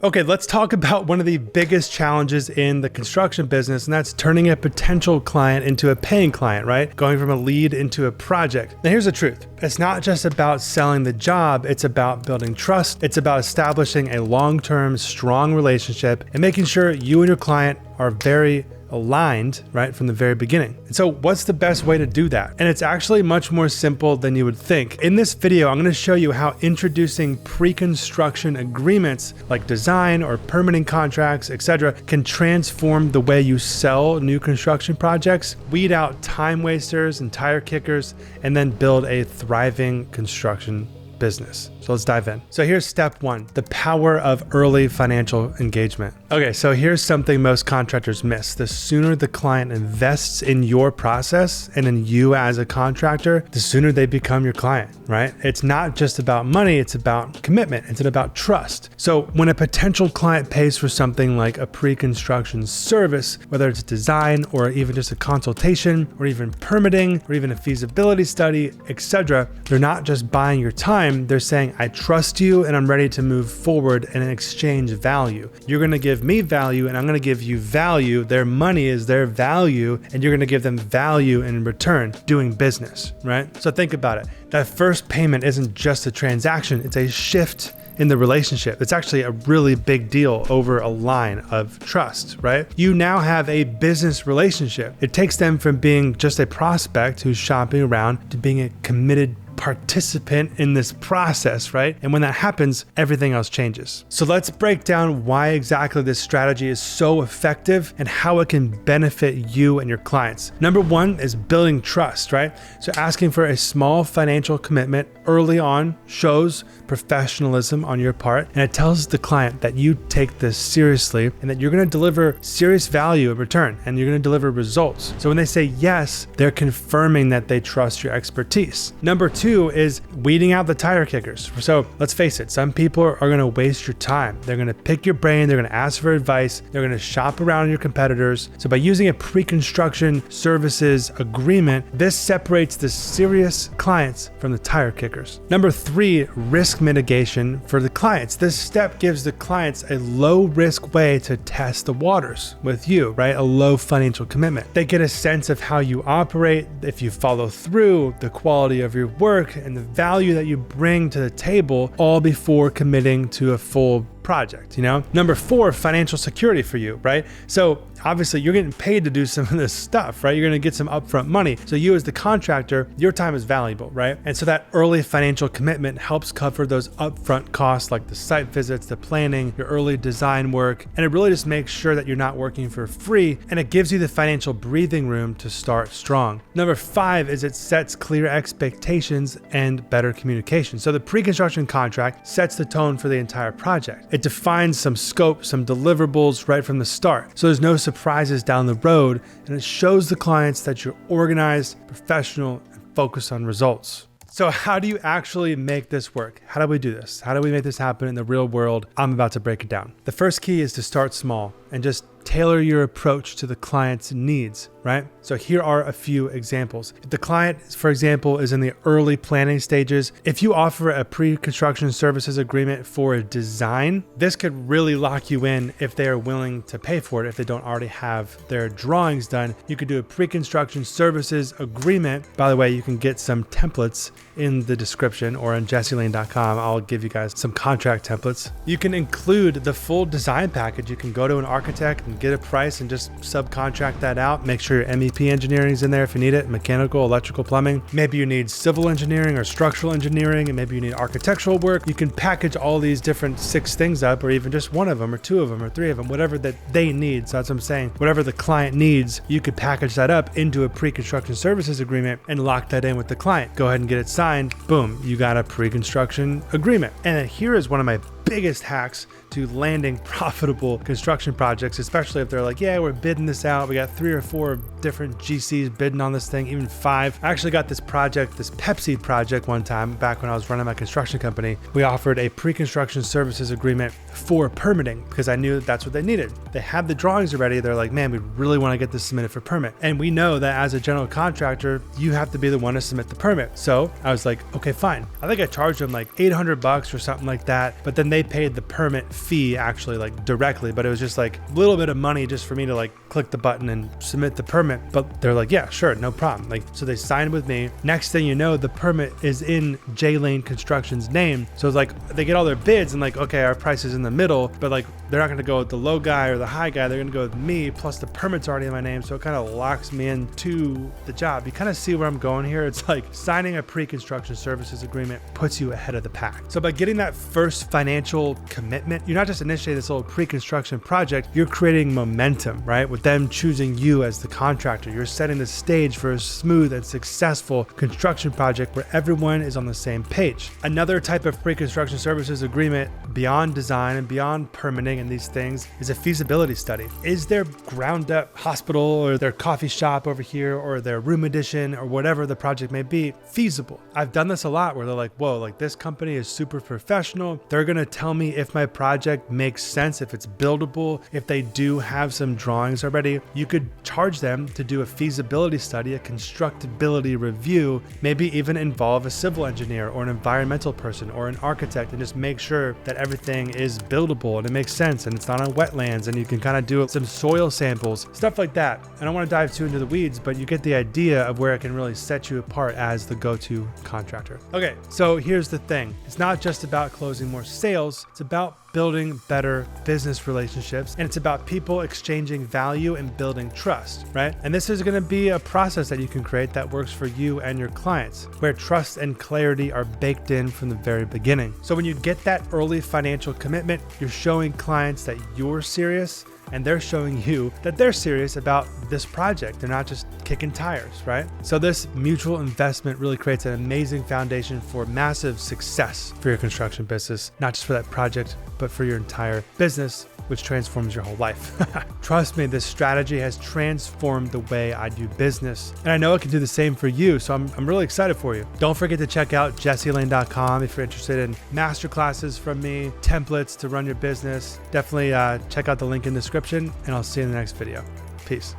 Okay, let's talk about one of the biggest challenges in the construction business, and that's turning a potential client into a paying client, right? Going from a lead into a project. Now here's the truth. It's not just about selling the job, it's about building trust. It's about establishing a long-term, strong relationship and making sure you and your client are very aligned, right, from the very beginning. And so what's the best way to do that? And it's actually much more simple than you would think. In this video, I'm going to show you how introducing pre-construction agreements like design or permitting contracts, etc., can transform the way you sell new construction projects, weed out time wasters and tire kickers, and then build a thriving construction business. So let's dive in. So here's step one, the power of early financial engagement. Okay, so here's something most contractors miss. The sooner the client invests in your process and in you as a contractor, the sooner they become your client, right? It's not just about money, it's about commitment, it's about trust. So when a potential client pays for something like a pre-construction service, whether it's design or even just a consultation or even permitting or even a feasibility study, etc., they're not just buying your time, they're saying, I trust you and I'm ready to move forward and exchange value. You're going to give me value and I'm going to give you value. Their money is their value and you're going to give them value in return, doing business, right? So think about it. That first payment isn't just a transaction, it's a shift in the relationship. It's actually a really big deal over a line of trust, right? You now have a business relationship. It takes them from being just a prospect who's shopping around to being a committed participant in this process, right? And when that happens, everything else changes. So let's break down why exactly this strategy is so effective and how it can benefit you and your clients. Number one is building trust, right? So asking for a small financial commitment early on shows professionalism on your part, and it tells the client that you take this seriously and that you're going to deliver serious value in return and you're going to deliver results. So when they say yes, they're confirming that they trust your expertise. Number two is weeding out the tire kickers. So let's face it, some people are going to waste your time. They're going to pick your brain. They're going to ask for advice. They're going to shop around your competitors. So by using a pre-construction services agreement, this separates the serious clients from the tire kickers. Number three, risk mitigation for the clients. This step gives the clients a low risk way to test the waters with you, right? A low financial commitment. They get a sense of how you operate, if you follow through, the quality of your work, and the value that you bring to the table, all before committing to a full project, you know? Number four, financial security for you, right? So obviously you're getting paid to do some of this stuff, right? You're going to get some upfront money. So you as the contractor, your time is valuable, right? And so that early financial commitment helps cover those upfront costs like the site visits, the planning, your early design work. And it really just makes sure that you're not working for free, and it gives you the financial breathing room to start strong. Number five is it sets clear expectations and better communication. So the pre-construction contract sets the tone for the entire project. It defines some scope, some deliverables right from the start. So there's no surprises down the road, and it shows the clients that you're organized, professional, and focused on results. So how do you actually make this work? How do we do this? How do we make this happen in the real world? I'm about to break it down. The first key is to start small and just tailor your approach to the client's needs, right? So here are a few examples. If the client, for example, is in the early planning stages, if you offer a pre-construction services agreement for a design, this could really lock you in if they are willing to pay for it. If they don't already have their drawings done, you could do a pre-construction services agreement. By the way, you can get some templates in the description or on jessylane.com. I'll give you guys some contract templates. You can include the full design package. You can go to an architect and get a price and just subcontract that out. Make sure your MEP engineering is in there if you need it, mechanical, electrical, plumbing. Maybe you need civil engineering or structural engineering, and maybe you need architectural work. You can package all these different 6 things up, or even just one of them or 2 of them or 3 of them, whatever that they need. So that's what I'm saying. Whatever the client needs, you could package that up into a pre-construction services agreement and lock that in with the client. Go ahead and get it signed. Boom, you got a pre-construction agreement. And then here is one of my biggest hacks to landing profitable construction projects, especially if they're like, yeah, we're bidding this out. We got 3 or 4 different GCs bidding on this thing, even 5. I actually got this project, this Pepsi project one time back when I was running my construction company. We offered a pre-construction services agreement for permitting because I knew that that's what they needed. They had the drawings already. They're like, man, we really want to get this submitted for permit. And we know that as a general contractor, you have to be the one to submit the permit. So I was like, okay, fine. I think I charged them like $800 or something like that. But then they paid the permit fee actually like directly, but it was just like a little bit of money just for me to like click the button and submit the permit. But they're like, yeah, sure, no problem. Like, so they signed with me. Next thing you know, the permit is in J Lane Construction's name. So it's like they get all their bids and like, okay, our price is in the middle, but like they're not going to go with the low guy or the high guy. They're going to go with me, plus the permit's already in my name. So it kind of locks me into the job. You kind of see where I'm going here. It's like signing a pre-construction services agreement puts you ahead of the pack. So by getting that first financial commitment, you're not just initiating this little pre-construction project, you're creating momentum, right? With them choosing you as the contractor, you're setting the stage for a smooth and successful construction project where everyone is on the same page. Another type of pre-construction services agreement beyond design and beyond permitting and these things is a feasibility study. Is their ground up hospital or their coffee shop over here or their room addition or whatever the project may be feasible? I've done this a lot where they're like, whoa, like this company is super professional. They're going to tell me if my project makes sense, if it's buildable, if they do have some drawings already. You could charge them to do a feasibility study, a constructability review, maybe even involve a civil engineer or an environmental person or an architect and just make sure that everything is buildable and it makes sense and it's not on wetlands and you can kind of do some soil samples, stuff like that. I don't want to dive too into the weeds, but you get the idea of where it can really set you apart as the go-to contractor. Okay, so here's the thing. It's not just about closing more sales. It's about building better business relationships, and it's about people exchanging value and building trust, right? And this is going to be a process that you can create that works for you and your clients, where trust and clarity are baked in from the very beginning. So when you get that early financial commitment, you're showing clients that you're serious and they're showing you that they're serious about this project. They're not just kicking tires, right? So this mutual investment really creates an amazing foundation for massive success for your construction business, not just for that project, but for your entire business, which transforms your whole life. Trust me, this strategy has transformed the way I do business. And I know it can do the same for you. So I'm really excited for you. Don't forget to check out jesselane.com if you're interested in masterclasses from me, templates to run your business. Definitely check out the link in the description, and I'll see you in the next video. Peace.